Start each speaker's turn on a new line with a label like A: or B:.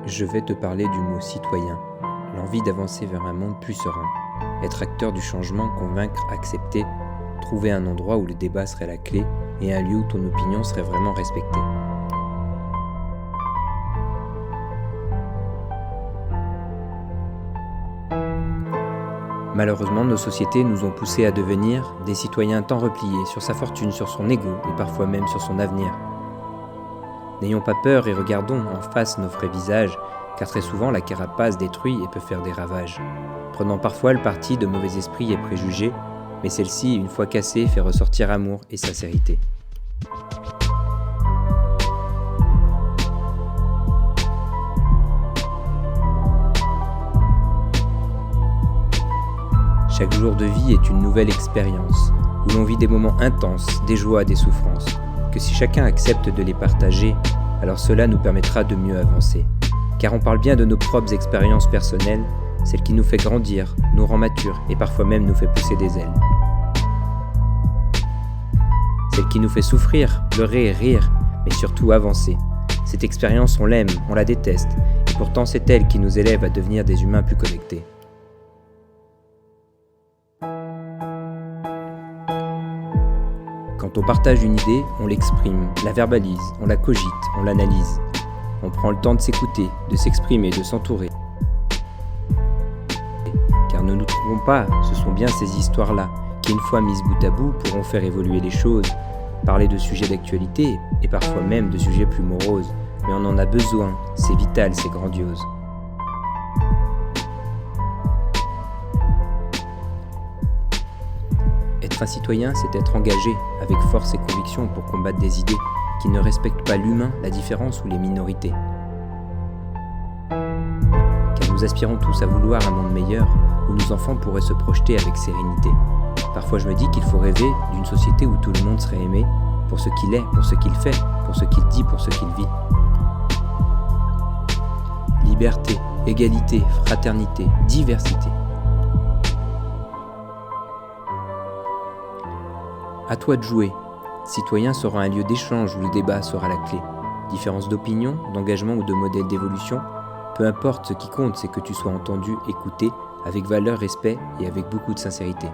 A: Je vais te parler du mot citoyen, l'envie d'avancer vers un monde plus serein, être acteur du changement, convaincre, accepter, trouver un endroit où le débat serait la clé et un lieu où ton opinion serait vraiment respectée. Malheureusement, nos sociétés nous ont poussés à devenir des citoyens tant repliés sur sa fortune, sur son ego et parfois même sur son avenir. N'ayons pas peur et regardons en face nos vrais visages, car très souvent la carapace détruit et peut faire des ravages. Prenant parfois le parti de mauvais esprits et préjugés, mais celle-ci, une fois cassée, fait ressortir amour et sincérité. Chaque jour de vie est une nouvelle expérience, où l'on vit des moments intenses, des joies, des souffrances, que si chacun accepte de les partager, alors cela nous permettra de mieux avancer. Car on parle bien de nos propres expériences personnelles, celle qui nous fait grandir, nous rend matures et parfois même nous fait pousser des ailes. Celle qui nous fait souffrir, pleurer et rire, mais surtout avancer. Cette expérience, on l'aime, on la déteste, et pourtant c'est elle qui nous élève à devenir des humains plus connectés. Quand on partage une idée, on l'exprime, la verbalise, on la cogite, on l'analyse. On prend le temps de s'écouter, de s'exprimer, de s'entourer. Car ne nous trompons pas, ce sont bien ces histoires-là qui, une fois mises bout à bout, pourront faire évoluer les choses, parler de sujets d'actualité et parfois même de sujets plus moroses. Mais on en a besoin, c'est vital, c'est grandiose. Être un citoyen, c'est être engagé, avec force et conviction pour combattre des idées qui ne respectent pas l'humain, la différence ou les minorités. Car nous aspirons tous à vouloir un monde meilleur, où nos enfants pourraient se projeter avec sérénité. Parfois je me dis qu'il faut rêver d'une société où tout le monde serait aimé, pour ce qu'il est, pour ce qu'il fait, pour ce qu'il dit, pour ce qu'il vit. Liberté, égalité, fraternité, diversité. À toi de jouer. Citoyen sera un lieu d'échange où le débat sera la clé. Différence d'opinion, d'engagement ou de modèle d'évolution, peu importe, ce qui compte, c'est que tu sois entendu, écouté, avec valeur, respect et avec beaucoup de sincérité.